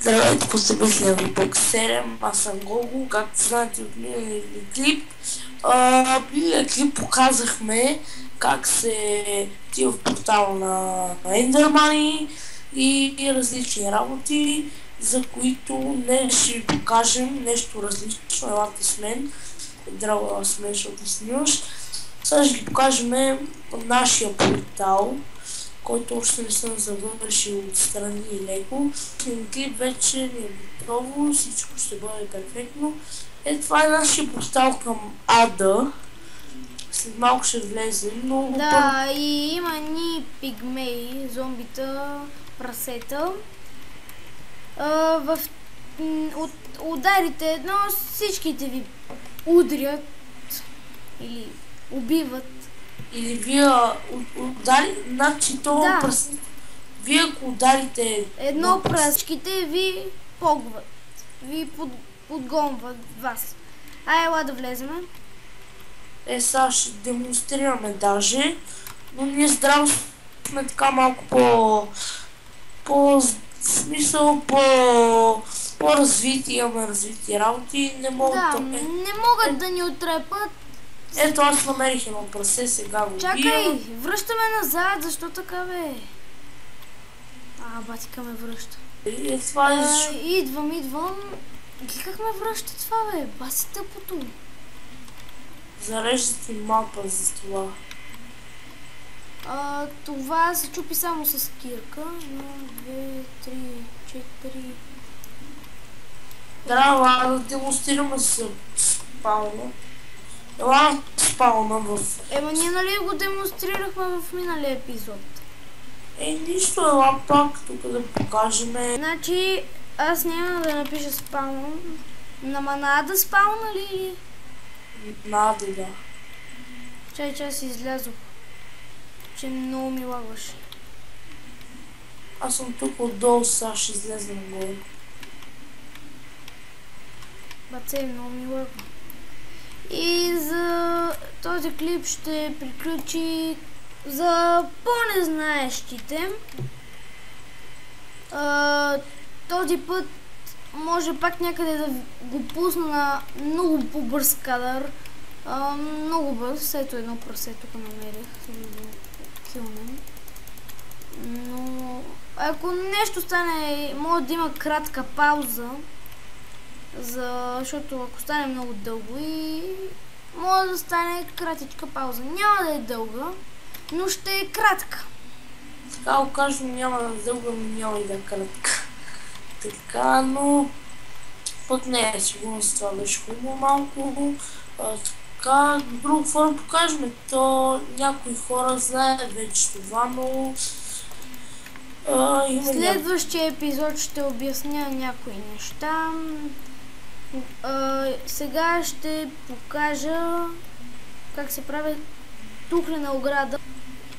Здравейте, поздравители на Бог 7, аз съм Гого, както знаете от миналия клип. Миналия клип показахме как се отива в портала на Enderman и различни работи, за които днес ще ви покажем нещо различно. Елате с мен, драго с мен, защото ти снимаш. Сега ще ви покажем нашия портал, който още не съм завършил отстрани и леко. Клип вече не е готово, всичко ще бъде перфектно. Това е нашия портал към Ада. След малко ще влезем, но... Да, и има ни пигмеи, зомбита, прасета. От ударите едно, всичките ви удрят или убиват. Или вие ударите, значи то да. Вие ако ударите... Едно пръските ви погват, ви подгонват вас. Ела да влеземе. Сега ще демонстрираме даже, но ние здраво сме така малко по-развити, имаме развити работи, не могат не могат да ни отрепат. Ето аз намерих едно прасе, сега го Чакай, бием. връщаме назад, защо така бе? Батика ме връща. Това е идвам. Как ме връща това бе? Баси тъпото. Зарежда ти мапа за това. Това се чупи само с кирка. 1, 2, 3, 4. Трябва да демонстрираме с спауна. Ела спауна в... ние нали го демонстрирахме в миналия епизод? Нищо, ела пак тук да покажем. Значи аз няма да напиша спаун. На Ада спауна ли? На Ада, да. Чай, аз излязох. Че много ми лагваше. Аз съм тук отдолу, сега ще излезна нагоре. Баце, много ми лагва. И за този клип ще приключи за по-незнаещите. Този път може пак някъде да го пусна на много по-бърз кадър. Много бърз. Ето едно прасе тук намерих. Килнем. Но ако нещо стане, може да има кратка пауза. Защото ако стане много дълго и може да стане кратичка пауза. Няма да е дълга, но ще е кратка. Така го кажем, няма да е дълга, но няма и да е кратка. Така, но път не е сигурно с това беше хубаво малко. Така, друго какво да покажем, то някои хора знаят вече това, но в следващия епизод ще обясня някои неща. Сега ще покажа как се прави тухлена ограда.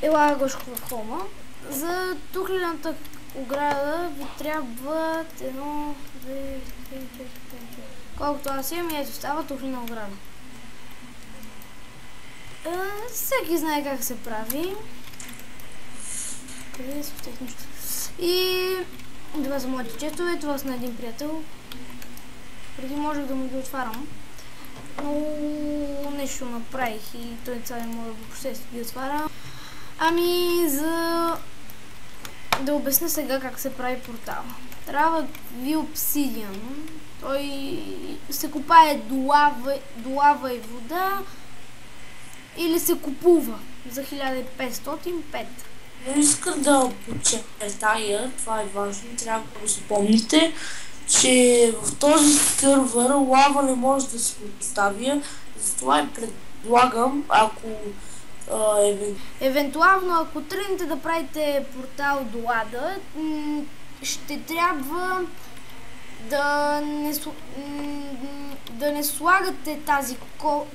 Ела Гошко в хома. За тухлената ограда ви трябва 1, 2, 3, 4, 5. Колкото аз имам, ето става тухлена ограда. Всеки знае как се прави. Къде са технично? И това са моите честове, това са на един приятел. Преди можех да му ги отварям, но нещо направих и той цяло не може въобще да ги отваря. За да обясня сега как се прави портал. Трябва ви обсидиан. Той се копае до лава и вода или се купува за 1505. Но искам да подчертая, това е важно, трябва да го запомните, че в този сървър лава не може да се поставя, затова предлагам, ако евентуално ако тръгнете да правите портал до Ада, ще трябва да не слагате тази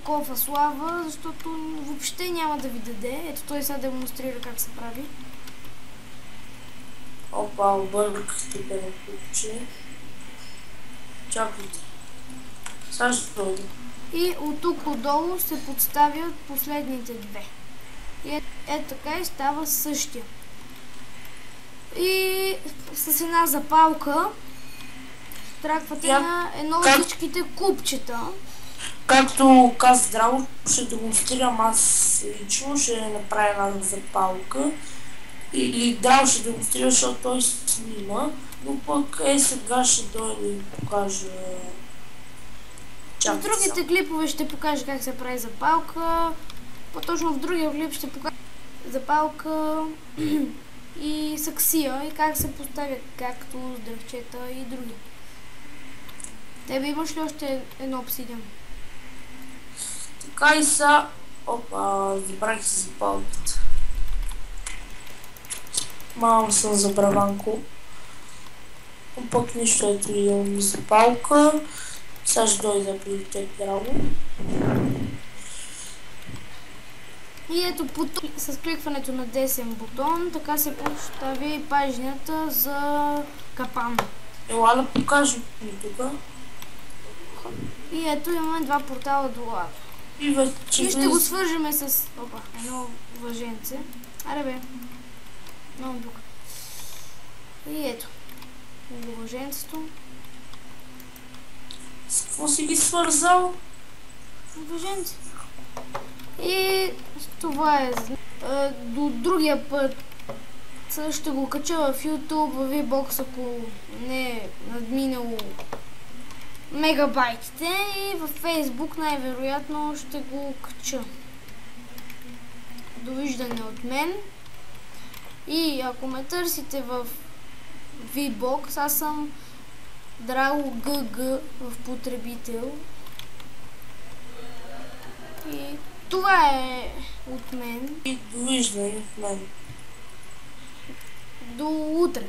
кофа с лава, защото въобще няма да ви даде. Ето той сега демонстрира как се прави. Опа, объркахте да ме включи. Чакайте. Сега ще дойде. И от тук отдолу се подставят последните две. И ето така и става същия. И с една запалка штраквате Я- на едно от как- всичките купчета. Както каза Драго, ще демонстрирам аз лично, ще направя една запалка. Или Драго ще демонстрира, защото той снима, но пък сега ще дойде и покажа. В Чакай другите сега. клипове ще покажа как се прави запалка. По-точно в другия клип ще покажа запалка и саксия и как се поставя както с дръвчета и други. Тебе имаш ли още едно обсидиан? Така и са. Опа, забравих си запалката. Малко съм забраванко. Но пък нищо, ето имам запалка. Сега ще дойде при теб, Драго. И ето с кликването на десен бутон, така се поставя и пажнята за капан. Ела да покажем тук. И ето имаме два портала до лава. И вече И ще го свържеме с едно въженце. Аре бе. Много тук. И ето. Въженцето. С какво си ги свързал? Въженце. И това е. До другия път ще го кача в YouTube, в VBOX, ако не е надминало мегабайтите, и във Facebook най-вероятно ще го кача. Довиждане от мен. И ако ме търсите в VBOX, аз съм Драго ГГ в потребител. И това е от мен. И довиждане от мен. До утре.